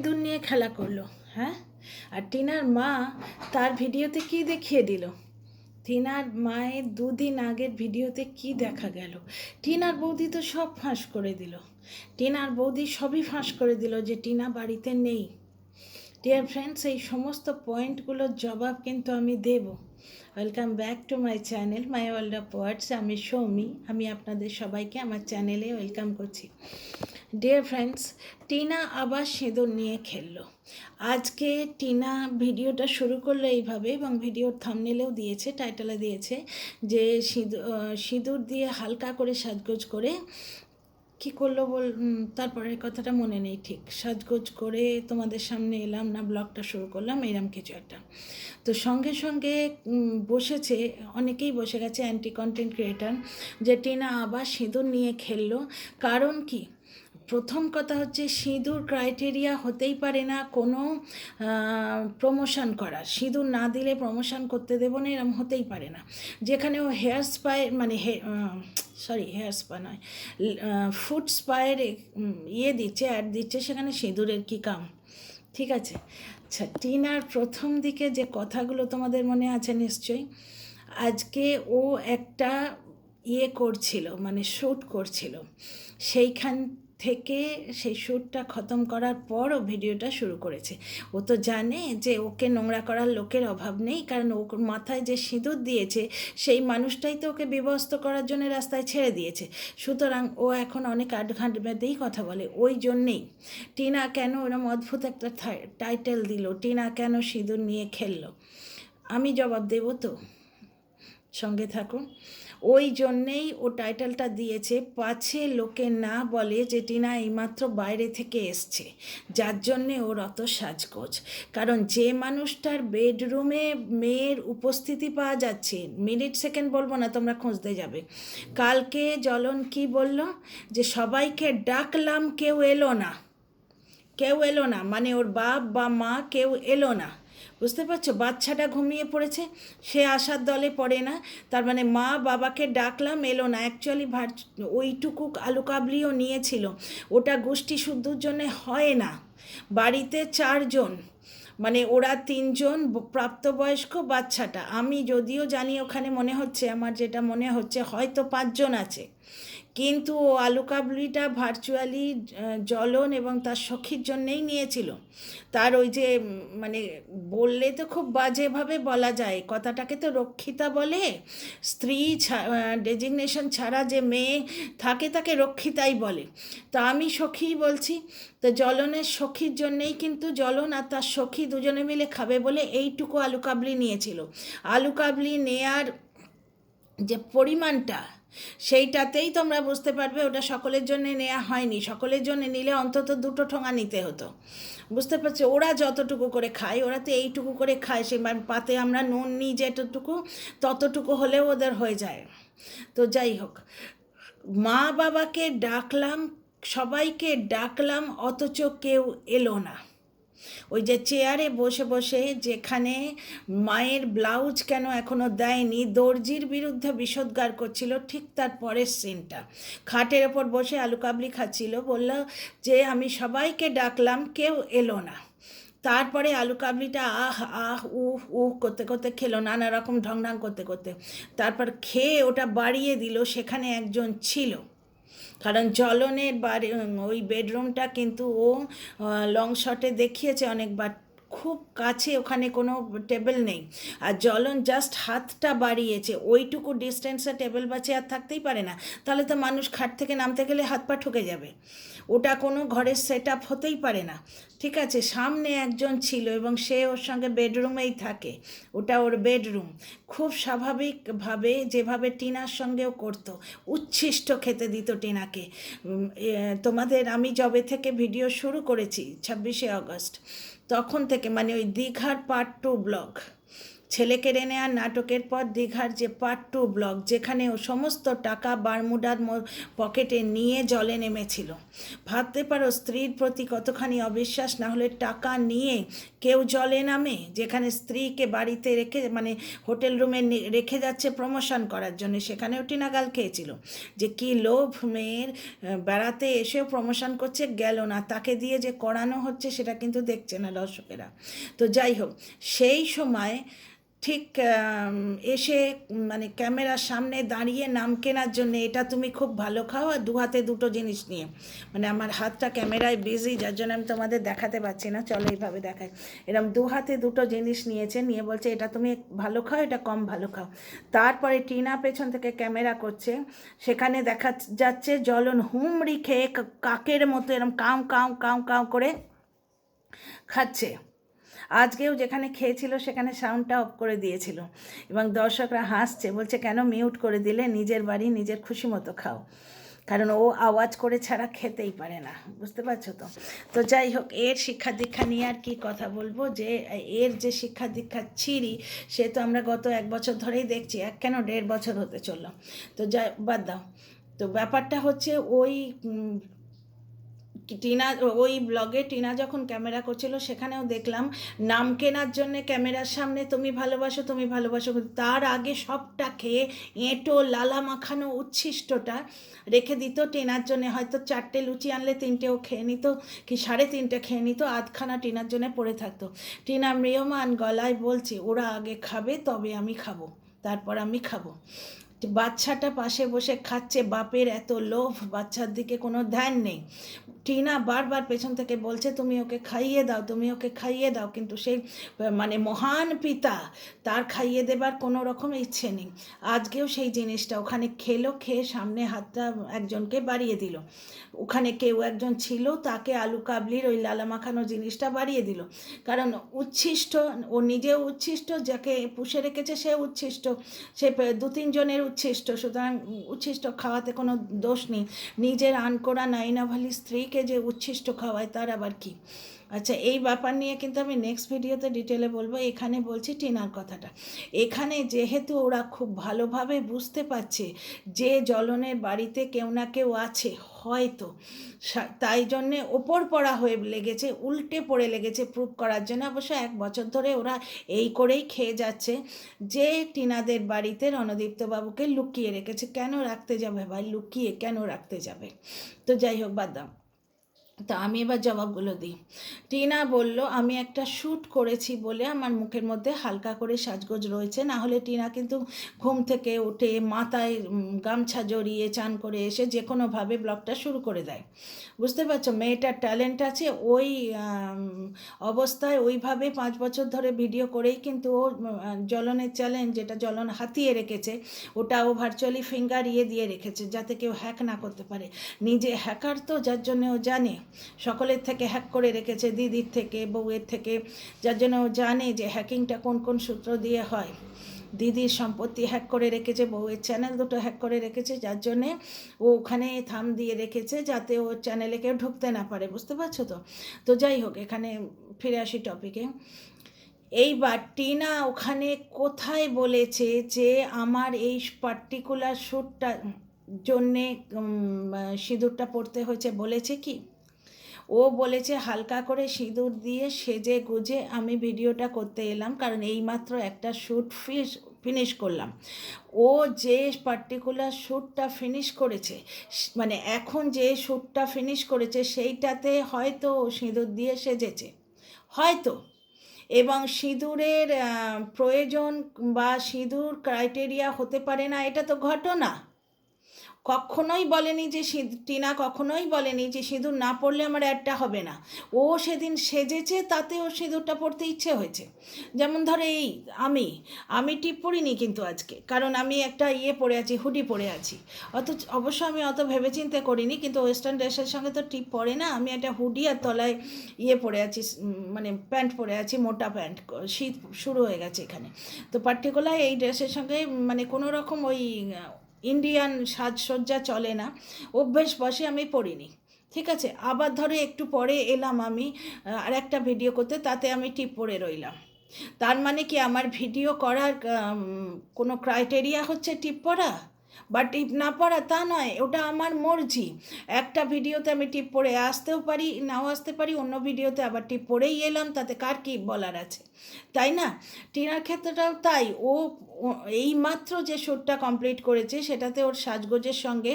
সিঁদুর নিয়ে খেলা করলো। হ্যাঁ, আর টিনার মা তার ভিডিওতে কি দেখিয়ে দিল? টিনার মায়ের দুদিন আগের ভিডিওতে কি দেখা গেল? টিনার বৌদি তো সব ফাঁস করে দিল। টিনার বৌদি সবই ফাঁস করে দিল যে টিনা বাড়িতে নেই। ডিয়ার ফ্রেন্ডস, এই সমস্ত পয়েন্টগুলোর জবাব কিন্তু আমি দেব। Welcome back to my channel my world of words. আমি সৌমি, আমি আপনাদের সবাইকে আমার চ্যানেলে ওয়েলকাম করছি। ডিয়ার ফ্রেন্ডস, টিনা আবার সিঁদুর নিয়ে খেললো। আজকে টিনা ভিডিওটা শুরু করলো এইভাবে, এবং ভিডিওর থাম্বনেলেও দিয়েছে, টাইটেলে দিয়েছে যে সিঁদুর দিয়ে হালকা করে সাজগোজ করে কী করলো তারপরের কথাটা মনে নেই ঠিক। সাজগোজ করে তোমাদের সামনে এলাম, না ব্লগটা শুরু করলাম, এরম কিছু একটা। তো সঙ্গে সঙ্গে বসেছে, অনেকেই বসে গেছে অ্যান্টি কন্টেন্ট ক্রিয়েটার, যে টিনা আবার সিঁদুর নিয়ে খেললো। কারণ কি? প্রথম কথা হচ্ছে, সিঁদুর ক্রাইটেরিয়া হতেই পারে না কোনো প্রমোশন করা। সিঁদুর না দিলে প্রমোশন করতে দেবো না, এরম হতেই পারে না। যেখানে ও হেয়ার স্পায়ের মানে হেয়ার স্পা নয়, ফুড স্পায়ের দিচ্ছে, অ্যাড দিচ্ছে, সেখানে সিঁদুরের কী কাম? ঠিক আছে। আচ্ছা, টিনার প্রথম দিকে যে কথাগুলো তোমাদের মনে আছে নিশ্চয়ই। আজকে ও একটা করছিল, মানে শ্যুট করছিল, সেইখান থেকে সেই শ্যুটটা খতম করার পর ও ভিডিওটা শুরু করেছে। ও তো জানে যে ওকে নোংরা করার লোকের অভাব নেই, কারণ ওর মাথায় যে সিঁদুর দিয়েছে সেই মানুষটাই তো ওকে বিবস্ত করার জন্য রাস্তায় ছেড়ে দিয়েছে। সুতরাং ও এখন অনেক আটঘাট বেঁধেই কথা বলে। ওই জন্যেই টিনা কেন ওরম অদ্ভুত একটা টাইটেল দিল, টিনা কেন সিঁদুর নিয়ে খেললো, আমি জবাব দেব, তো সঙ্গে থাকুন। ওই জন্যেই ও টাইটেলটা দিয়েছে, পাছে লোকে না বলে যে টিনা এইমাত্র বাইরে থেকে এসছে, যার জন্যে ওর অত সাজগোজ। কারণ যে মানুষটার বেডরুমে মেয়ের উপস্থিতি পাওয়া যাচ্ছে, মিনিট সেকেন্ড বলবো না, তোমরা খুঁজতে যাবে। কালকে জ্বলন কি বলল, যে সবাইকে ডাকলাম কেউ এলো না, কেউ এলো না, মানে ওর বাপ বা মা কেউ এলো না। বুঝতে পারছো? বাচ্চাটা ঘুমিয়ে পড়েছে, সে আসার দলে পড়ে না, তার মানে মা বাবাকে ডাকলাম এলো না। অ্যাকচুয়ালি ওইটুকু আলু কাবলিও নিয়েছিল, ওটা গোষ্ঠী শুদ্ধর জন্যে হয় না। বাড়িতে 4 জন, মানে ওরা 3 জন, প্রাপ্তবয়স্ক, বাচ্চাটা। আমি যদিও জানি ওখানে মনে হচ্ছে, আমার যেটা মনে হচ্ছে হয়তো 5 জন আছে, কিন্তু ও আলু কাবলিটা ভার্চুয়ালি জ্বলন এবং তার সখীর জন্যেই নিয়েছিল। তার ওই যে মানে বললে তো খুব বাজেভাবে বলা যায়, কথাটাকে তো রক্ষিতা বলে। স্ত্রী ডেজিগনেশন ছাড়া যে মেয়ে থাকে তাকে রক্ষিতাই বলে। তা আমি সখীই বলছি। তো জ্বলনের সখীর জন্যেই কিন্তু জ্বলন আর তার সখী দুজনে মিলে খাবে বলে এইটুকু আলু কাবলি নিয়েছিল। আলু কাবলি নেয়ার যে পরিমাণটা, সেইটাতেই তোমরা বুঝতে পারবে ওটা সকলের জন্য নেওয়া হয়নি। সকলের জন্য নিলে অন্তত 2টো ঠোঙা নিতে হতো। বুঝতে পারছো? ওরা যতটুকু করে খায়, ওরা তো এইটুকু করে খায়, সে পাতে আমরা নুন নিই যেটুকু, ততটুকু হলেও ওদের হয়ে যায়। তো যাই হোক, মা বাবাকে ডাকলাম, সবাইকে ডাকলাম, অথচ কেউ এলো না। ওই যে চেয়ারে বসে বসে যেখানে মায়ের ব্লাউজ কেন এখনও দেয়নি, দর্জির বিরুদ্ধে বিষোদ্গার করছিল, ঠিক তার পরের সিনটা। খাটের ওপর বসে আলু কাবলি খাচ্ছিল, বলল যে আমি সবাইকে ডাকলাম, কেউ এলো না। তারপরে আলু কাবলিটা আহ আহ উহ উহ করতে করতে খেলো, নানা রকম ঢংঢাং করতে করতে। তারপর খেয়ে ওটা বাড়িয়ে দিল, সেখানে একজন ছিল। কারণ জ্বলনের বাড়ি ওই বেডরুমটা কিন্তু ও লং শটে দেখিয়েছে অনেকবার, খুব কাছে, ওখানে কোনো টেবিল নেই। আর জ্বলন জাস্ট হাতটা বাড়িয়েছে, ওইটুকু ডিস্টেন্সে টেবিল বা চেয়ার থাকতেই পারে না, তাহলে তো মানুষ খাট থেকে নামতে গেলে হাত পা ঠকে যাবে। ওটা কোনো ঘরের সেট আপ হতেই পারে না। ঠিক আছে, সামনে একজন ছিল এবং সে ওর সঙ্গে বেডরুমেই থাকে, ওটা ওর বেডরুম। খুব স্বাভাবিকভাবে যেভাবে টিনার সঙ্গেও করতো, উচ্ছিষ্ট খেতে দিত টিনাকে। তোমাদের আমি যবে থেকে ভিডিও শুরু করেছি 26শে আগস্ট, তখন থেকে, মানে ওই দীঘার পার্ট 2 ব্লগ ছেলে কেড়ে নেওয়ার নাটকের পর দীঘার যে পার্ট 2 ব্লগ, যেখানে ও সমস্ত টাকা বারমুডার পকেটে নিয়ে জলে নেমেছিল। ভাবতে পারো স্ত্রীর প্রতি কতখানি অবিশ্বাস, না হলে টাকা নিয়ে কেউ জলে নামে, যেখানে স্ত্রীকে বাড়িতে রেখে মানে হোটেল রুমে রেখে যাচ্ছে প্রমোশন করার জন্য, সেখানেও টিনা গাল খেয়েছিল। যে কি লোভ মেয়ের, বেড়াতে এসেও প্রমোশন করছে, গেল না, তাকে দিয়ে যে করানো হচ্ছে সেটা কিন্তু দেখছে না দর্শকেরা। তো যাই হোক, সেই সময় ঠিক এসে মানে ক্যামেরার সামনে দাঁড়িয়ে নাম কেনার জন্য, এটা তুমি খুব ভালো খাও, আর দু হাতে দুটো জিনিস নিয়ে, মানে আমার হাতটা ক্যামেরায় বিজি, যার জন্য আমি তোমাদের দেখাতে পারছি না, চলো এইভাবে দেখাই। এরকম দু হাতে দুটো জিনিস নিয়েছে, নিয়ে বলছে এটা তুমি ভালো খাও, এটা কম ভালো খাও। তারপরে টিনা পেছন থেকে ক্যামেরা করছে, সেখানে দেখা যাচ্ছে জ্বলন হুমড়ি খেয়ে কাকের মতো এরকম কাউ কাউ কাউ কাউ করে খাচ্ছে। আজকেও যেখানে খেয়েছিল সেখানে সাউন্ডটা অফ করে দিয়েছিল, এবং দর্শকরা হাসছে, বলছে কেন মিউট করে দিলে, নিজের বাড়ি নিজের খুশি মতো খাও, কারণ ও আওয়াজ করে ছাড়া খেতেই পারে না, বুঝতে পারছো তো। তো যাই হোক, এর শিক্ষা দীক্ষা নিয়ে আর কি কথা বলবো, যে এর যে শিক্ষা দীক্ষার ছিরি, সে তো আমরা গত 1 বছর ধরেই দেখছি, কেন 1.5 বছর হতে চললো। তো যাই বাদ দাও। তো ব্যাপারটা হচ্ছে ওই টিনা, ওই ব্লগে টিনা যখন ক্যামেরা করছিল সেখানেও দেখলাম নাম কেনার জন্যে ক্যামেরার সামনে তুমি ভালোবাসো তুমি ভালোবাসো, তার আগে সবটা খেয়ে এঁটো লালা মাখানো উচ্ছিষ্টটা রেখে দিত টিনার জন্যে। হয়তো 4টে লুচি আনলে 3টেও খেয়ে নিত, কি 3.5 খেয়ে নিত, আধখানা টিনার জন্যে পড়ে থাকতো। টিনা ম্রিয়মান গলায় বলছে ওরা আগে খাবে তবে আমি খাবো, তারপর আমি খাবো। বাচ্চাটা পাশে বসে খাচ্ছে, বাপের এত লোভ, বাচ্চার দিকে কোনো ধ্যান নেই। টিনা বারবার পেছন থেকে বলছে তুমি ওকে খাইয়ে দাও, তুমি ওকে খাইয়ে দাও, কিন্তু সেই মানে মহান পিতা, তার খাইয়ে দেবার কোনো রকম ইচ্ছে নেই। আজকেও সেই জিনিসটা ওখানে খেলো, খেয়ে সামনে হাতটা একজনকে বাড়িয়ে দিল, ওখানে কেউ একজন ছিল, তাকে আলু কাবলির ওই লালা মাখানো জিনিসটা বাড়িয়ে দিল, কারণ উচ্ছিষ্ট, ও নিজেও উচ্ছিষ্ট, যাকে পুষে রেখেছে সে উচ্ছিষ্ট, সে 2-3 জনের উচ্ছিষ্ট, সুতরাং উচ্ছিষ্ট খাওয়াতে কোনো দোষ নেই। নিজের আনকোড়া নাইনাভালি স্ত্রীকে যে উচ্ছিষ্ট খাওয়ায়, তার আবার কি। আচ্ছা, এই ব্যাপার নিয়ে কিন্তু আমি নেক্সট ভিডিওতে ডিটেলে বলবো, এখানে বলছি টিনার কথাটা। এখানে যেহেতু ওরা খুব ভালোভাবে বুঝতে পারছে যে জ্বলনের বাড়িতে কেউ না কেউ আছে হয়তো, তাই জন্যে ওপর পড়া হয়ে লেগেছে, উল্টে পড়ে লেগেছে প্রুভ করার জন্য। অবশ্য 1 বছর ধরে ওরা এই করেই খেয়ে যাচ্ছে, যে টিনাদের বাড়িতে রণদীপ্তবাবুকে লুকিয়ে রেখেছে। কেন রাখতে যাবে ভাই, লুকিয়ে কেন রাখতে যাবে? তো যাই হোক, বাদ দাও। তো আমি এবার জবাবগুলো দিই। টিনা বলল আমি একটা শ্যুট করেছি বলে আমার মুখের মধ্যে হালকা করে সাজগোজ রয়েছে, না হলে টিনা কিন্তু ঘুম থেকে উঠে মাথায় গামছা জড়িয়ে চান করে এসে যে কোনোভাবে ব্লগটা শুরু করে দেয়। বুঝতে পারছো, মেয়েটার ট্যালেন্ট আছে, ওই অবস্থায় ওইভাবে 5 বছর ধরে ভিডিও করেই কিন্তু ও জ্বলনের চ্যালেঞ্জ, যেটা জ্বলন হাতিয়ে রেখেছে, ওটা ও ভার্চুয়ালি ফিঙ্গার দিয়ে রেখেছে যাতে কেউ হ্যাক না করতে পারে। নিজে হ্যাকার তো, যার জন্য ও জানে, সকলের থেকে হ্যাক করে রেখেছে, দিদির থেকে, বউয়ের থেকে, যার জন্য ও জানে যে হ্যাকিংটা কোন কোন সূত্র দিয়ে হয়। দিদির সম্পত্তি হ্যাক করে রেখেছে, বউয়ের চ্যানেল দুটো হ্যাক করে রেখেছে, যার জন্যে ও ওখানে থাম দিয়ে রেখেছে যাতে ও চ্যানেলে কেউ ঢুকতে না পারে। বুঝতে পারছো তো। তো যাই হোক, এখানে ফিরে আসি টপিকে। এইবার টিনা ওখানে কোথায় বলেছে যে আমার এই পার্টিকুলার শ্যুটটা জন্যে সিঁদুরটা পরতে হয়েছে? বলেছে কি? ও বলেছে হালকা করে সিঁদুর দিয়ে সেজে গুজে আমি ভিডিওটা করতে এলাম, কারণ এইমাত্র একটা শ্যুট ফিনিশ করলাম। ও যে পার্টিকুলার শ্যুটটা ফিনিশ করেছে, মানে এখন যে শ্যুটটা ফিনিশ করেছে সেইটাতে হয়তো সিঁদুর দিয়ে সেজেছে, হয়তো। এবং সিঁদুরের প্রয়োজন বা সিঁদুর ক্রাইটেরিয়া হতে পারে না, এটা তো ঘটনা। কখনোই বলেনি যে টিনা কখনোই বলেনি যে সিঁদুর না পরলে আমার অ্যাডটা হবে না। ও সেদিন সেজেছে, তাতে ওর সিঁদুরটা পরতে ইচ্ছে হয়েছে। যেমন ধরো এই আমি টিপ পরিনি কিন্তু আজকে, কারণ আমি একটা পরে আছি, হুডি পরে আছি। অবশ্য আমি অত ভেবেচিন্তে করিনি, কিন্তু ওয়েস্টার্ন ড্রেসের সঙ্গে তো টিপ পরে না। আমি একটা হুডি আর তলায় পরে আছি, মানে প্যান্ট পরে আছি, মোটা প্যান্ট, শীত শুরু হয়ে গেছে এখানে। তো পার্টিকুলার এই ড্রেসের সঙ্গে মানে কোনো রকম ওই ইন্ডিয়ান সাজসজ্জা চলে না, অভ্যেস বসে আমি পড়িনি। ঠিক আছে, আবার ধরে একটু পরে এলাম আমি আর একটা ভিডিও করতে, তাতে আমি টিপ পরে রইলাম। তার মানে কি আমার ভিডিও করার কোনো ক্রাইটেরিয়া হচ্ছে টিপ পড়া বা টিপ না পড়া তা নয়, ওটা আমার মর্জি। একটা ভিডিওতে আমি টিপ পড়ে আসতেও পারি, নাও আসতে পারি, অন্য ভিডিওতে আবার টিপ পড়েই এলাম, তাতে কার কী বলার আছে, তাই না? টিনার ক্ষেত্রটাও তাই। এই মাত্র যে শ্যুটটা কমপ্লিট করেছে সেটাতে ওর সাজগোজের সঙ্গে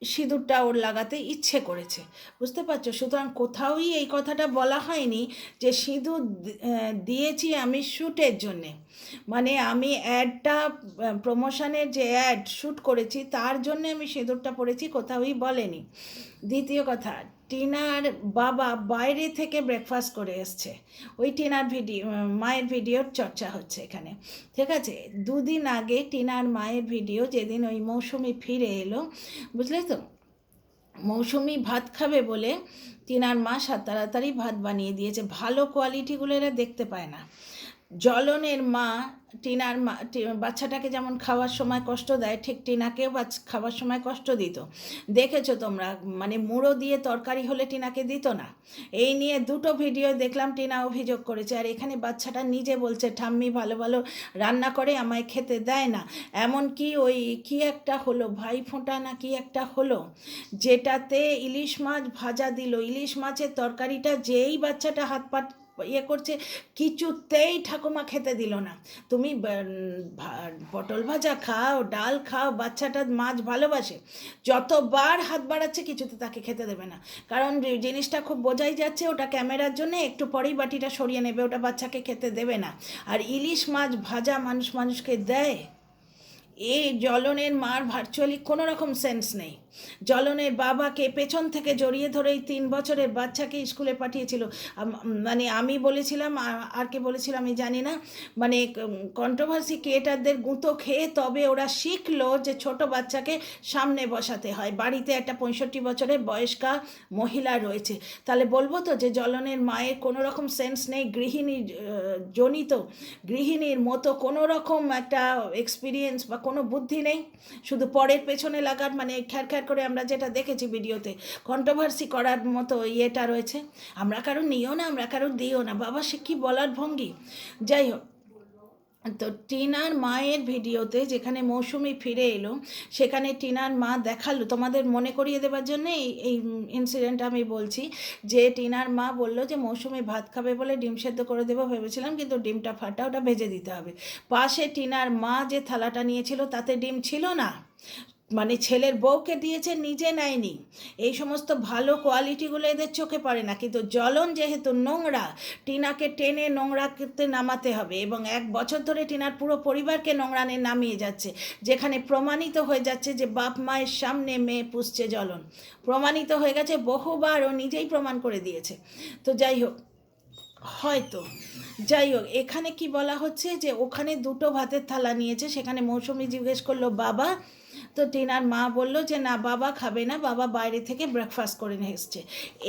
সিঁদুরটা ওর লাগাতে ইচ্ছে করেছে, বুঝতে পারছো? সুতরাং কোথাওই এই কথাটা বলা হয়নি যে সিঁদুর দিয়েছি আমি শ্যুটের জন্যে, মানে আমি অ্যাডটা প্রমোশনের যে অ্যাড শ্যুট করেছি তার জন্যে আমি সিঁদুরটা পরেছি, কোথাওই বলেনি। দ্বিতীয় কথা, টিনার বাবা বাইরে থেকে ব্রেকফাস্ট করে এসছে, ওই টিনার মায়ের ভিডিওর চর্চা হচ্ছে এখানে, ঠিক আছে? দুদিন আগে টিনার মায়ের ভিডিও, যেদিন ওই মৌসুমি ফিরে এলো, বুঝলে তো, মৌসুমি ভাত খাবে বলে টিনার মা তাড়াতাড়ি ভাত বানিয়ে দিয়েছে। ভালো কোয়ালিটিগুলো এরা দেখতে পায় না। জ্বলনের মা টিনার মা বাচ্চাটাকে যেমন খাওয়ার সময় কষ্ট দেয়, ঠিক টিনাকেও খাওয়ার সময় কষ্ট দিত, দেখেছো তোমরা? মানে মুড়ো দিয়ে তরকারি হলে টিনাকে দিত না। এই নিয়ে দুটো ভিডিও দেখলাম, টিনা অভিযোগ করেছে। আর এখানে বাচ্চাটা নিজে বলছে ঠাম্মি ভালো ভালো রান্না করে, আমায় খেতে দেয় না। এমনকি ওই কি একটা হলো, ভাই ফোঁটা না কি একটা হলো, যেটাতে ইলিশ মাছ ভাজা দিল, ইলিশ মাছের তরকারিটা যেই বাচ্চাটা হাত পা করছে, কিছুতেই ঠাকুমা খেতে দিল না। তুমি পটল ভাজা খাও, ডাল খাও, বাচ্চাটা মাছ ভালোবাসে, যতবার হাত বাড়াচ্ছে কিছুতে তাকে খেতে দেবে না, কারণ জিনিসটা খুব বোঝাই যাচ্ছে ওটা ক্যামেরার জন্য, একটু পরেই বাটিটা সরিয়ে নেবে, ওটা বাচ্চাকে খেতে দেবে না। আর ইলিশ মাছ ভাজা মানুষকে দেয়? এই জ্বলনের মার ভার্চুয়ালি কোনো রকম সেন্স নেই। জ্বলনের বাবাকে পেছন থেকে জড়িয়ে ধরে এই 3 বছরের বাচ্চাকে স্কুলে পাঠিয়েছিল। মানে আমি বলেছিলাম, আর কে বলেছিলাম আমি জানি না, মানে কন্ট্রোভার্সি ক্রিয়েটারদের গুঁতো খেয়ে তবে ওরা শিখলো যে ছোট বাচ্চাকে সামনে বসাতে হয়। বাড়িতে একটা 65 বছরের বয়স্কা মহিলা রয়েছে, তাহলে বলবো তো যে জ্বলনের মায়ের কোনো রকম সেন্স নেই, গৃহিণীর মতো কোনো রকম একটা এক্সপিরিয়েন্স বা কোনো বুদ্ধি নেই, শুধু পরের পেছনে লাগার, মানে খ্যার করে আমরা যেটা দেখেছি ভিডিওতে, কন্ট্রোভার্সি করার মতো ইয়েটা রয়েছে। আমরা কারো নিও না, আমরা কারো দিও না, বাবা সে কী বলার ভঙ্গি। যাই হোক, তো টিনার মায়ের ভিডিওতে যেখানে মৌসুমি ফিরে এলো, সেখানে টিনার মা দেখালো, তোমাদের মনে করিয়ে দেওয়ার জন্য এই ইনসিডেন্ট আমি বলছি, যে টিনার মা বলল যে মৌসুমি ভাত খাবে বলে ডিম সেদ্ধ করে দেবো ভেবেছিলাম, কিন্তু ডিমটা ফাটা, ওটা ভেজে দিতে হবে। পাশে টিনার মা যে থালাটা নিয়েছিল তাতে ডিম ছিল না, মানে ছেলের বউকে দিয়েছে, নিজে নেয়নি। এই সমস্ত ভালো কোয়ালিটিগুলো এদের চোখে পড়ে না। কিন্তু জ্বলন যেহেতু নোংরা, টিনাকে টেনে নোংরা করতে নামাতে হবে, এবং 1 বছর ধরে টিনার পুরো পরিবারকে নোংরানে নামিয়ে যাচ্ছে, যেখানে প্রমাণিত হয়ে যাচ্ছে যে বাপ মায়ের সামনে মেয়ে পুষছে জ্বলন, প্রমাণিত হয়ে গেছে বহুবার, ও নিজেই প্রমাণ করে দিয়েছে। তো যাই হোক, হয়তো যাই হোক, এখানে কি বলা হচ্ছে যে ওখানে 2টো ভাতের থালা নিয়েছে, সেখানে মৌসুমি জিজ্ঞেস করলো বাবা, তো টিনার মা বলল যে না, বাবা খাবে না, বাবা বাইরে থেকে ব্রেকফাস্ট করে নিয়ে এসছে।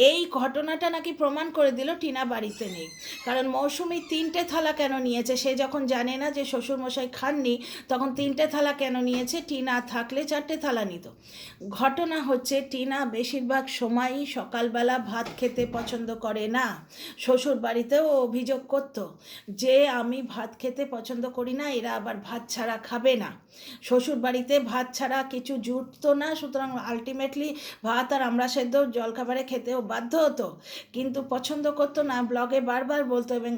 এই ঘটনাটা নাকি প্রমাণ করে দিল টিনা বাড়িতে নেই, কারণ মৌসুমি 3টে থালা কেন নিয়েছে, সে যখন জানে না যে শ্বশুরমশাই খাননি, তখন 3টে থালা কেন নিয়েছে? টিনা থাকলে 4টে থালা নিত। ঘটনা হচ্ছে টিনা বেশিরভাগ সময়ই সকালবেলা ভাত খেতে পছন্দ করে না। শ্বশুর বাড়িতেও অভিযোগ করতো যে আমি ভাত খেতে পছন্দ করি না, এরা আবার ভাত ছাড়া খাবে না। শ্বশুর বাড়িতে ভাত ছাড়া কিছু জুটতো না, সুতরাং আলটিমেটলি ভাত আর আমরা সেদ্ধ জলখাবারে খেতেও বাধ্য হতো, কিন্তু পছন্দ করতো না, ব্লগে বারবার বলতো। এবং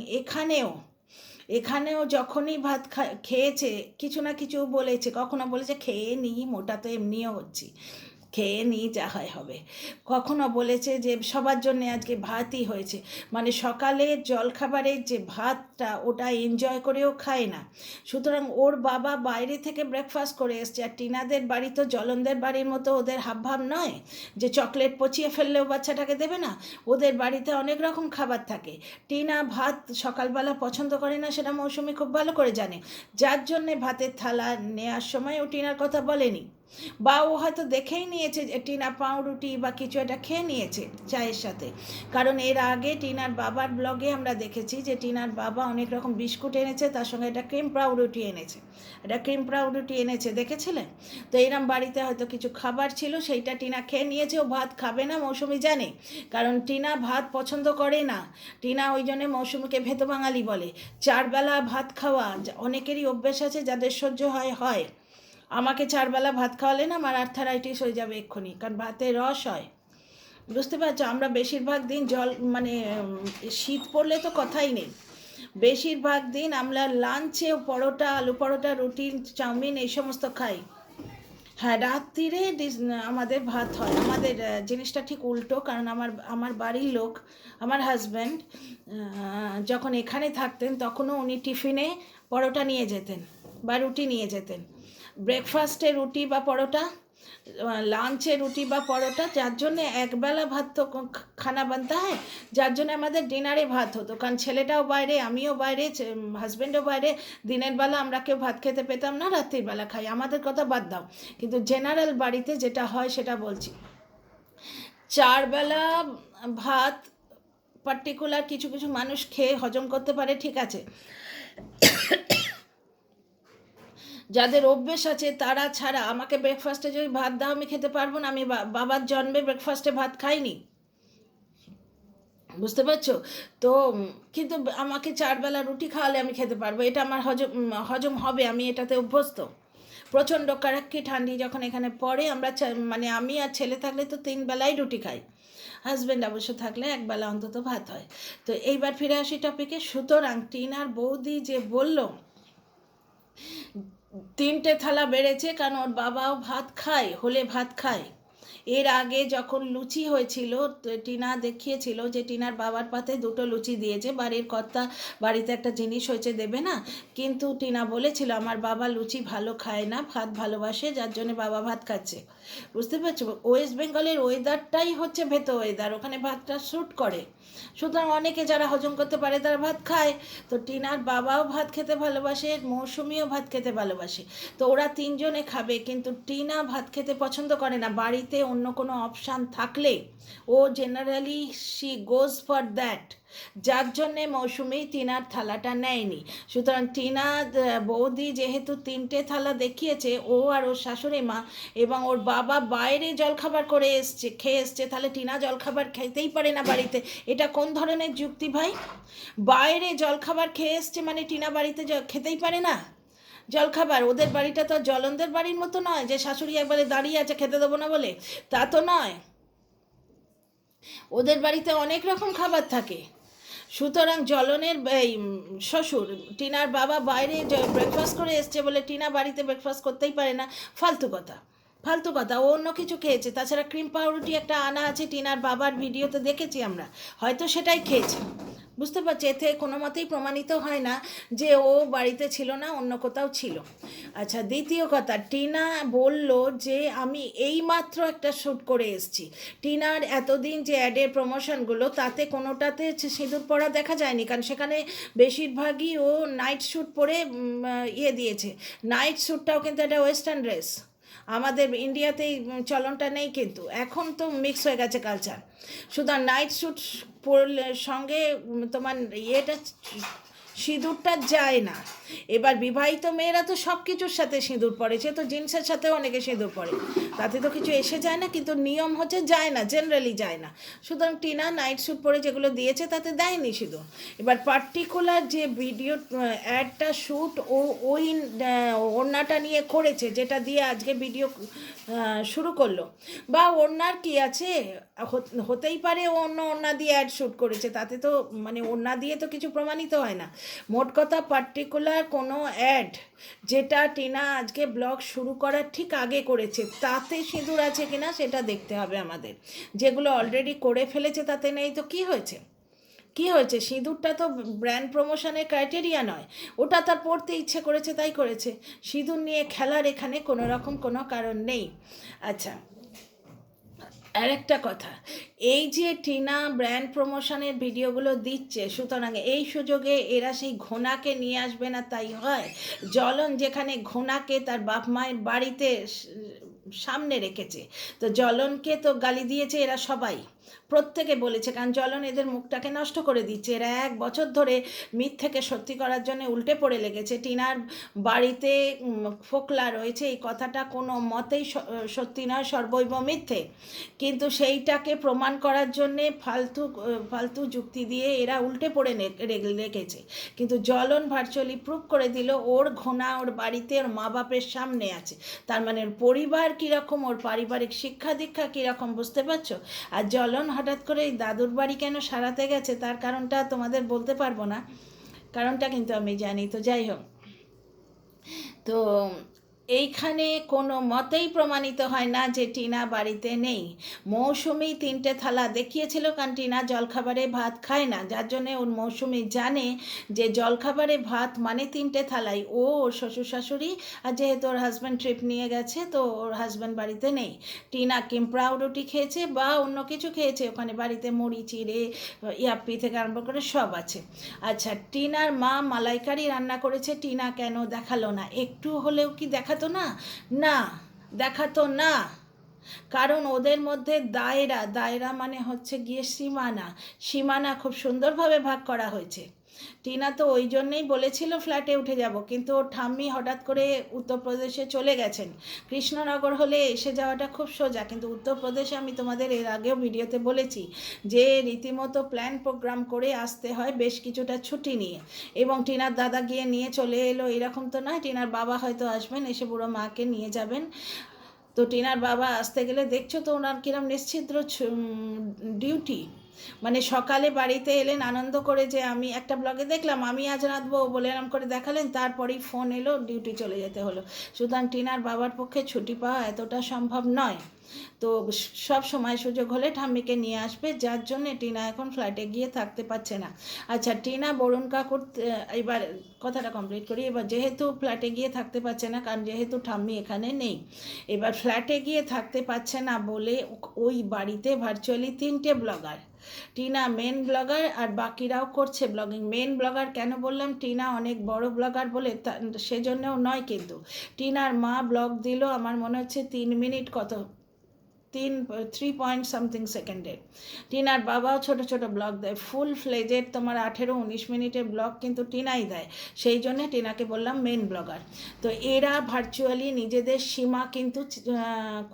এখানেও যখনই ভাত খেয়েছে কিছু না কিছু বলেছে, কখনো বলেছে খেয়ে নিই, মোটা তো এমনিও হচ্ছি, খেয়ে নিই, যা হয় হবে। কখনো বলেছে যে সবার জন্য আজকে ভাতই হয়েছে, মানে সকালের জলখাবারের যে ভাতটা ওটা এনজয় করেও খায় না। সুতরাং ওর বাবা বাইরে থেকে ব্রেকফাস্ট করে এসছে, আর টিনাদের বাড়ি তো জ্বলনদের বাড়ির মতো ওদের হাবভাব নয় যে চকলেট পচিয়ে ফেললেও বাচ্চাটাকে দেবে না, ওদের বাড়িতে অনেক রকম খাবার থাকে। টিনা ভাত সকালবেলা পছন্দ করে না, সেটা মৌসুমি খুব ভালো করে জানে, যার জন্যে ভাতের থালা নেওয়ার সময় ও টিনার কথা বলেনি। বা ও হয়তো দেখেই নিয়েছে যে টিনা পাউরুটি বা কিছু একটা খেয়ে নিয়েছে চায়ের সাথে। কারণ এর আগে টিনার বাবার ব্লগে আমরা দেখেছি যে টিনার বাবা অনেক রকম বিস্কুট এনেছে, তার সঙ্গে একটা ক্রিম পাউরুটি এনেছে, দেখেছিলেন? তো এরম বাড়িতে হয়তো কিছু খাবার ছিল, সেইটা টিনা খেয়ে নিয়েছে। ও ভাত খাবে না মৌসুমি জানে, কারণ টিনা ভাত পছন্দ করে না। টিনা ওই জন্যে মৌসুমিকে ভেতো বাঙালি বলে। 4 বেলা ভাত খাওয়া অনেকেরই অভ্যেস আছে, যাদের সহ্য হয় হয়। আমাকে 4 বেলা ভাত খাওয়ালে না আমার আর্থারাইটিস হয়ে যাবে এক্ষুনি, কারণ ভাতে রস হয়। বুঝতে পারছো? আমরা বেশিরভাগ দিন জল মানে শীত পড়লে তো কথাই নেই, বেশিরভাগ দিন আমরা লাঞ্চে পরোটা, আলু পরোটা, রুটি, চাউমিন এই সমস্ত খাই। হ্যাঁ, রাত্রিরে আমাদের ভাত হয়। আমাদের জিনিসটা ঠিক উল্টো, কারণ আমার বাড়ির লোক, আমার হাজব্যান্ড যখন এখানে থাকতেন তখনও উনি টিফিনে পরোটা নিয়ে যেতেন বা রুটি নিয়ে যেতেন। ব্রেকফাস্টে রুটি বা পরোটা, লাঞ্চে রুটি বা পরোটা, যার জন্যে একবেলা ভাত তো খানা বানতে হয়, যার জন্য আমাদের ডিনারে ভাত হতো। কারণ ছেলেটাও বাইরে, আমিও বাইরে, হাজব্যান্ডও বাইরে, দিনের বেলা আমরা কেউ ভাত খেতে পেতাম না, রাত্রির বেলা খাই। আমাদের কথা বাদ দাও, কিন্তু জেনারেল বাড়িতে যেটা হয় সেটা বলছি। 4 বেলা ভাত পার্টিকুলার কিছু কিছু মানুষ খেয়ে হজম করতে পারে, ঠিক আছে, যাদের অভ্যেস আছে তারা ছাড়া। আমাকে ব্রেকফাস্টে যদি ভাত দাও আমি খেতে পারবো না। আমি বাবার জন্মে ব্রেকফাস্টে ভাত খাইনি, বুঝতে পারছো? তো কিন্তু আমাকে 4 বেলা রুটি খাওয়ালে আমি খেতে পারবো, এটা আমার হজম হবে, আমি এটাতে অভ্যস্ত। প্রচণ্ড কারাক্কি ঠান্ডি যখন এখানে পড়ে, আমরা মানে আমি আর ছেলে থাকলে তো 3 বেলাই রুটি খাই, হাজব্যান্ড অবশ্য থাকলে 1 বেলা অন্তত ভাত হয়। তো এইবার ফিরে আসি টপিকে। সুতরাং টিনার বৌদি যে বলল 3টে থালা বেড়েছে, কারণ ওর বাবাও ভাত খায়, হলে ভাত খায়। এর আগে যখন লুচি হয়েছিল, টিনা দেখিয়েছিল যে টিনার বাবার পাতে 2টো লুচি দিয়েছে। বাড়ির কর্তা, বাড়িতে একটা জিনিস হয়েছে দেবে না, কিন্তু টিনা বলেছিল আমার বাবা লুচি ভালো খায় না, ভাত ভালোবাসে, যার জন্য বাবা ভাত খাচ্ছে। বুঝতে পারছো? ওয়েস্ট বেঙ্গলের ওয়েদারটাই হচ্ছে ভেতো ওয়েদার, ওখানে ভাতটা শ্যুট করে। সুতরাং অনেকে যারা হজম করতে পারে তারা ভাত খায়। তো টিনার বাবাও ভাত খেতে ভালোবাসে, মৌসুমিও ভাত খেতে ভালোবাসে। তো ওরা 3জনে খাবে, কিন্তু টিনা ভাত খেতে পছন্দ করে না। বাড়িতে অন্য কোনো অপশান থাকলে ও generally she goes for that, যার জন্যে মৌসুমি টিনার থালাটা নেয়নি। সুতরাং টিনা বৌদি যেহেতু 3টে থালা দেখিয়েছে, ও আর ওর শাশুড়ি মা এবং ওর বাবা বাইরে জলখাবার করে খেয়ে এসছে, তাহলে টিনা জলখাবার খেতেই পারে না বাড়িতে। এটা কোন ধরনের যুক্তি ভাই? বাইরে জলখাবার খেয়ে এসছে মানে টিনা বাড়িতে খেতেই পারে না জলখাবার? ওদের বাড়িটা তো জলনদের বাড়ির মতো নয় যে শাশুড়ি একবারে দাঁড়িয়ে আছে খেতে দেবো না বলে, তা তো নয়। ওদের বাড়িতে অনেক রকম খাবার থাকে। সুতরাং জলনের এই শ্বশুর, টিনার বাবা বাইরে ব্রেকফাস্ট করে এসছে বলে টিনা বাড়িতে ব্রেকফাস্ট করতেই পারে না, ফালতু কথা, ফালতু কথা। ও অন্য কিছু খেয়েছে। তাছাড়া ক্রিম পাউরুটি একটা আনা আছে, টিনার বাবার ভিডিওতে দেখেছি আমরা, হয়তো সেটাই খেয়েছে। বুঝতে পারছি, এতে কোনো মতেই প্রমাণিত হয় না যে ও বাড়িতে ছিল না, অন্য কোথাও ছিল। আচ্ছা, দ্বিতীয় কথা, টিনা বলল যে আমি এইমাত্র একটা শ্যুট করে এসেছি। টিনার এতদিন যে অ্যাডের প্রমোশনগুলো, তাতে কোনোটাতে সিঁদুর পরা দেখা যায়নি, কারণ সেখানে বেশিরভাগই ও নাইট শ্যুট পরে দিয়েছে। নাইট শ্যুটটাও কিন্তু একটা ওয়েস্টার্ন ড্রেস, আমাদের ইন্ডিয়াতেই চলনটা নেই, কিন্তু এখন তো মিক্স হয়ে গেছে কালচার। সুতরাং নাইট শ্যুট পরলে সঙ্গে তোমার ইয়েটা, সিঁদুরটা যায় না। এবার বিবাহিত মেয়েরা তো সব কিছুর সাথে সিঁদুর পরে, সে তো জিন্সের সাথেও অনেকে সিঁদুর পরে, তাতে তো কিছু এসে যায় না, কিন্তু নিয়ম হচ্ছে যায় না, জেনারেলি যায় না। সুতরাং টিনা নাইট শ্যুট পরে যেগুলো দিয়েছে তাতে দেয়নি সিঁদুর। এবার পার্টিকুলার যে ভিডিও অ্যাডটা শ্যুট ও ওই ওড়নাটা নিয়ে করেছে, যেটা দিয়ে আজকে ভিডিও শুরু করলো, বা ওড়নার কি আছে, হতেই পারে ও অন্য ওড়না দিয়ে অ্যাড শ্যুট করেছে, তাতে তো মানে ওড়না দিয়ে তো কিছু প্রমাণিত হয় না। মোট কথা, পার্টিকুলার কোনো অ্যাড যেটা টিনা আজকে ব্লগ শুরু করার ঠিক আগে করেছে, তাতে সিঁদুর আছে কিনা সেটা দেখতে হবে আমাদের। যেগুলো অলরেডি করে ফেলেছে তাতে নেই তো কি হয়েছে? কি হয়েছে? সিঁদুরটা তো ব্র্যান্ড প্রমোশনের ক্রাইটেরিয়া নয়, ওটা তার পড়তে ইচ্ছে করেছে তাই করেছে। সিঁদুর নিয়ে খেলার এখানে কোনো রকম কোনো কারণ নেই। আচ্ছা, আর একটা কথা, এই যে টিনা ব্র্যান্ড প্রমোশনের ভিডিওগুলো দিচ্ছে, সুতরাং এই সুযোগে এরা সেই ঘোনাকে নিয়ে আসবে না তাই হয়? জলন যেখানে ঘোনাকে তার বাপ মায়ের বাড়িতে সামনে রেখেছে। তো জ্বলনকে তো গালি দিয়েছে এরা সবাই, প্রত্যেকে বলেছে, কারণ জ্বলন এদের মুখটাকে নষ্ট করে দিচ্ছে। এরা 1 বছর ধরে মিথ্যেকে সত্যি করার জন্য উল্টে পড়ে লেগেছে। টিনার বাড়িতে ফোকলা রয়েছে এই কথাটা কোনো মতেই সত্যি নয়, সর্বৈব মিথ্যে। কিন্তু সেইটাকে প্রমাণ করার জন্যে ফালতু যুক্তি দিয়ে এরা উল্টে পড়ে রেখেছে। কিন্তু জ্বলন ভার্চুয়ালি প্রুভ করে দিল ওর ঘোনা ওর বাড়িতে ওর মা বাপের সামনে আছে। তার মানে ওর পরিবার কীরকম, ওর পারিবারিক শিক্ষা দীক্ষা কীরকম, বুঝতে পারছো? আর জ্বলন হঠাৎ করে এই দাদুর বাড়ি কেন সারাতে গেছে তার কারণটা তোমাদের বলতে পারবো না, কারণটা কিন্তু আমি জানি। তো যাই হোক, তো এইখানে কোনো মতেই প্রমাণিত হয় না যে টিনা বাড়িতে নেই। মৌসুমি 3টে থালা দেখিয়েছিল, কারণ টিনা জলখাবারে ভাত খায় না, যার জন্যে ওর মৌসুমি জানে যে জলখাবারে ভাত মানে 3টে থালাই। ও ওর শ্বশুর শাশুড়ি, আর যেহেতু ওর হাজব্যান্ড ট্রিপ নিয়ে গেছে তো ওর হাজব্যান্ড বাড়িতে নেই। টিনা কিম্প্রাও রুটি খেয়েছে বা অন্য কিছু খেয়েছে, ওখানে বাড়িতে মুড়ি চিড়ে ইয়াপ্পি থেকে আরম্ভ করে সব আছে। আচ্ছা, টিনার মা মালাইকারি রান্না করেছে, টিনা কেন দেখালো না? একটু হলেও কি দেখাতো না? না, দেখাতো না, কারণ ওদের মধ্যে দায়রা মানে হচ্ছে গিয়ে সীমানা খুব সুন্দরভাবে ভাগ করা হয়েছে। টিনা তো ওই জন্যেই বলেছিল ফ্ল্যাটে উঠে যাব, কিন্তু ওর ঠাম্মি হঠাৎ করে উত্তরপ্রদেশে চলে গেছেন। কৃষ্ণনগর হলে এসে যাওয়াটা খুব সোজা, কিন্তু উত্তরপ্রদেশে আমি তোমাদের এর আগেও ভিডিওতে বলেছি যে রীতিমতো প্ল্যান প্রোগ্রাম করে আসতে হয় বেশ কিছুটা ছুটি নিয়ে। এবং টিনার দাদা গিয়ে নিয়ে চলে এলো এরকম তো নয়, টিনার বাবা হয়তো আসবেন, এসে বুড়ো মাকে নিয়ে যাবেন। তো টিনার বাবা আসতে গেলে দেখছো তো ওনার কিরম নিশ্চিদ্র ডিউটি। মানে সকালে বাড়িতে এলেন আনন্দ করে, যে আমি একটা ব্লগে দেখলাম আমি আজ রাঁধবো বলে এরম করে দেখালেন, তারপরেই ফোন এলো, ডিউটি চলে যেতে হলো। সুতরাং টিনার বাবার পক্ষে ছুটি পাওয়া এতটা সম্ভব নয়। তো সব সময় সুযোগ হলে ঠাম্মিকে নিয়ে আসবে, যার জন্যে টিনা এখন ফ্ল্যাটে গিয়ে থাকতে পারছে না। আচ্ছা, টিনা বরুণ কাকুর, এবার কথাটা কমপ্লিট করি। এবার যেহেতু ফ্ল্যাটে গিয়ে থাকতে পারছে না, কারণ যেহেতু ঠাম্মি এখানে নেই, এবার ফ্ল্যাটে গিয়ে থাকতে পারছে না বলে ওই বাড়িতে ভার্চুয়ালি 3টে ব্লগার, টিনা মেন ব্লগার আর বাকিরাও করছে ব্লগিং। মেন ব্লগার কেন বললাম, টিনা অনেক বড় ব্লগার বলে সেজন্যও নয়, কিন্তু টিনার মা ব্লগ দিল আমার মনে হচ্ছে 3 মিনিট কত 3 পয়েন্ট সামথিং সেকেন্ডের। টিনার বাবাও ছোট ছোট ব্লগ দেয়, ফুল ফ্লেজেড তোমার 18-19 মিনিটের ব্লগ কিন্তু টিনাই দেয়, সেই জন্যে টিনাকে বললাম মেন ব্লগার। তো এরা ভার্চুয়ালি নিজেদের সীমা কিন্তু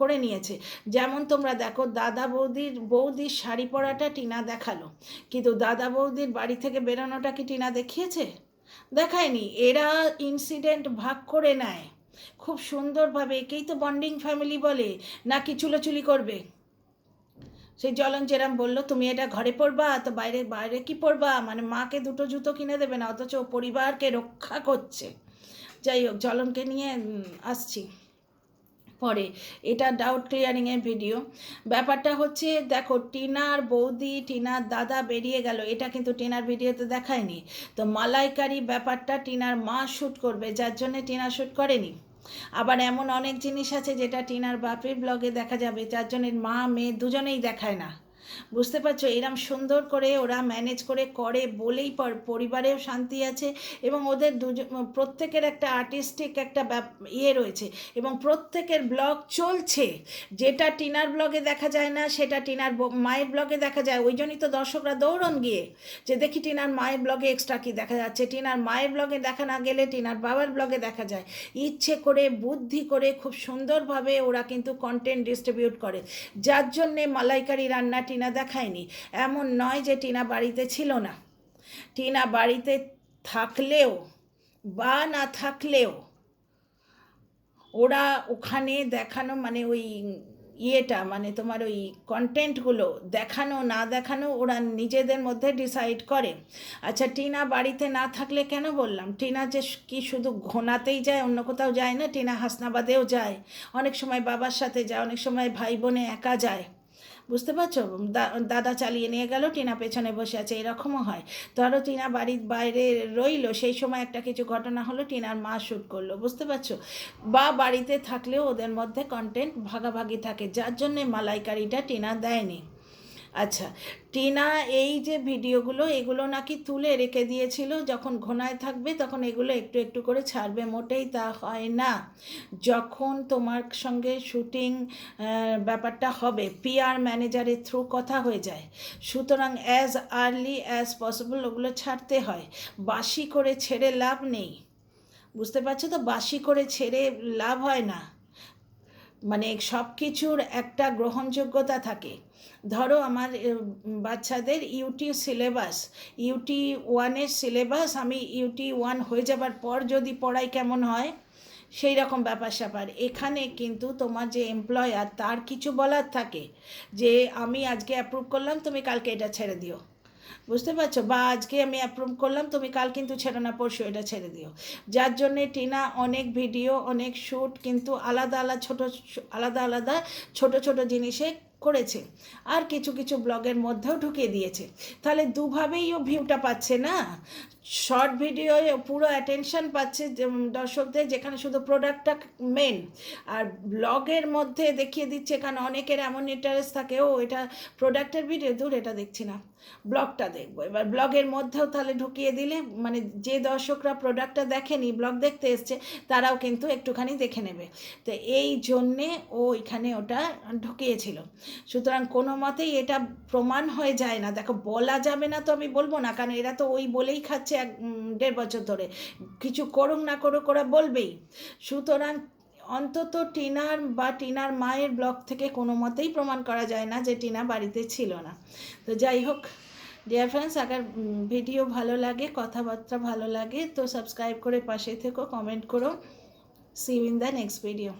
করে নিয়েছে। যেমন তোমরা দেখো, বৌদির শাড়ি পরাটা টিনা দেখালো, কিন্তু দাদা বৌদির বাড়ি থেকে বেরোনোটা কি টিনা দেখিয়েছে? দেখায়নি। এরা ইনসিডেন্ট ভাগ করে নেয় খুব সুন্দরভাবে, একেই তো বন্ডিং ফ্যামিলি বলে, নাকি চুলোচুলি করবে। সেই জ্বলন যেরাম বললো তুমি এটা ঘরে পরবা, তো বাইরে বাইরে কি পরবা, মানে মাকে 2টো জুতো কিনে দেবে না, অথচ পরিবারকে রক্ষা করছে। যাই হোক, জ্বলনকে নিয়ে আসছি পরে, এটা ডাউট ক্লিয়ারিংয়ের ভিডিও। ব্যাপারটা হচ্ছে দেখো, টিনার বৌদি টিনার দাদা বেরিয়ে গেল, এটা কিন্তু টিনার ভিডিওতে দেখায়নি। তো মালাইকারি ব্যাপারটা টিনার মা শ্যুট করবে, যার জন্যে টিনা শ্যুট করেনি। আবার এমন অনেক জিনিস আছে যেটা টিনার বাপের ব্লগে দেখা যাবে, যার জন্য মা মেয়ে দুজনেই দেখায় না। বুঝতে পারছো? এরম সুন্দর করে ওরা ম্যানেজ করে বলেই পরিবারেও শান্তি আছে, এবং ওদের প্রত্যেকের একটা আর্টিস্টিক একটা রয়েছে, এবং প্রত্যেকের ব্লগ চলছে। যেটা টিনার ব্লগে দেখা যায় না সেটা টিনার মায়ের ব্লগে দেখা যায়। ওই জন্যই তো দর্শকরা দৌড়ন গিয়ে যে দেখি টিনার মায়ের ব্লগে এক্সট্রা কী দেখা যাচ্ছে। টিনার মায়ের ব্লগে দেখা না গেলে টিনার বাবার ব্লগে দেখা যায়। ইচ্ছে করে বুদ্ধি করে খুব সুন্দরভাবে ওরা কিন্তু কন্টেন্ট ডিস্ট্রিবিউট করে, যার জন্যে মালাইকারি রান্না টিনা দেখায়নি। এমন নয় যে টিনা বাড়িতে ছিল না, টিনা বাড়িতে থাকলেও বা না থাকলেও ওরা ওখানে দেখানো মানে ওই মানে তোমার ওই কন্টেন্টগুলো দেখানো না দেখানো ওরা নিজেদের মধ্যে ডিসাইড করে। আচ্ছা, টিনা বাড়িতে না থাকলে কেন বললাম, টিনা যে কি শুধু ঘোনাতেই যায় অন্য কোথাও যায় না, টিনা হাসনাবাদেও যায়, অনেক সময় বাবার সাথে যায়, অনেক সময় ভাই বোনে একা যায়। বুঝতে পারছো? দাদা চালিয়ে নিয়ে গেল, টিনা পেছনে বসে আছে, এরকমও হয়। ধরো টিনা বাড়ির বাইরে রইলো, সেই সময় একটা কিছু ঘটনা হলো, টিনার মা শ্যুট করলো, বুঝতে পারছো? বা বাড়িতে থাকলেও ওদের মধ্যে কন্টেন্ট ভাগাভাগি থাকে, যার জন্যে মালাইকারিটা টিনা দেয়নি। আচ্ছা, টিনা এই যে ভিডিওগুলো এগুলো নাকি তুলে রেখে দিয়েছিল, যখন ঘনায় থাকবে তখন এগুলো একটু একটু করে ছাড়বে। মোটেই তা হয় না। যখন তোমার সঙ্গে শুটিং ব্যাপারটা হবে, পিআর ম্যানেজারের থ্রু কথা হয়ে যায়, সুতরাং অ্যাজ আর্লি অ্যাজ পসিবল ওগুলো ছাড়তে হয়। বাসি করে ছেড়ে লাভ নেই, বুঝতে পারছো তো? বাসি করে ছেড়ে লাভ হয় না। মানে সব কিছুর একটা গ্রহণযোগ্যতা থাকে। ধরো আমার বাচ্চাদের ইউটি সিলেবাস, ইউটি ওয়ানের সিলেবাস আমি ইউটি ওয়ান হয়ে যাবার পর যদি পড়াই কেমন হয়, সেই রকম ব্যাপার স্যাপার। এখানে কিন্তু তোমার যে এমপ্লয়ার তার কিছু বলার থাকে, যে আমি আজকে অ্যাপ্রুভ করলাম, তুমি কালকে এটা ছেড়ে দিও, বুঝতে পারছো? বা আজকে আমি অ্যাপ্রুভ করলাম, তুমি কাল কিন্তু ছেড়ো না, পরশু এটা ছেড়ে দিও। যার জন্যে টিনা অনেক ভিডিও, অনেক শ্যুট কিন্তু আলাদা আলাদা ছোট ছোট জিনিসে করেছে, আর কিছু কিছু ব্লগের মধ্যেও ঢুকিয়ে দিয়েছে। তাহলে দুভাবেই ও ভিউটা পাচ্ছে না। শর্ট ভিডিও পুরো অ্যাটেনশন পাচ্ছে দর্শকদের, যেখানে শুধু প্রোডাক্টটা মেন, আর ব্লগের মধ্যে দেখিয়ে দিচ্ছে, কারণ অনেকের এমন ইন্টারেস্ট থাকে, ও এটা প্রোডাক্টের ভিডিও, দূর এটা দেখছি না, ব্লগটা দেখবো। এবার ব্লগের মধ্যেও তাহলে ঢুকিয়ে দিলে, মানে যে দর্শকরা প্রোডাক্টটা দেখেনি, ব্লগ দেখতে এসছে, তারাও কিন্তু একটুখানি দেখে নেবে। তো এই জন্যে ও এখানে ওটা ঢুকিয়েছিল। সুতরাং কোনো মতেই এটা প্রমাণ হয়ে যায় না। দেখো, বলা যাবে না তো আমি বলবো না, কারণ এরা তো ওই বলেই খাচ্ছে 1.5 বছর ধরে, কিছু করুক না করুক ওরা বলবেই। সুতরাং অন্তত টিনার বা টিনার মায়ের ব্লগ থেকে কোনো মতেই প্রমাণ করা যায় না যে টিনা বাড়িতে ছিল না। তো যাই হোক ডিয়ার ফ্রেন্ডস, আগার ভিডিও ভালো লাগে, কথাবার্তা ভালো লাগে, তো সাবস্ক্রাইব করে পাশে থেকো, কমেন্ট করো। See you in the next video.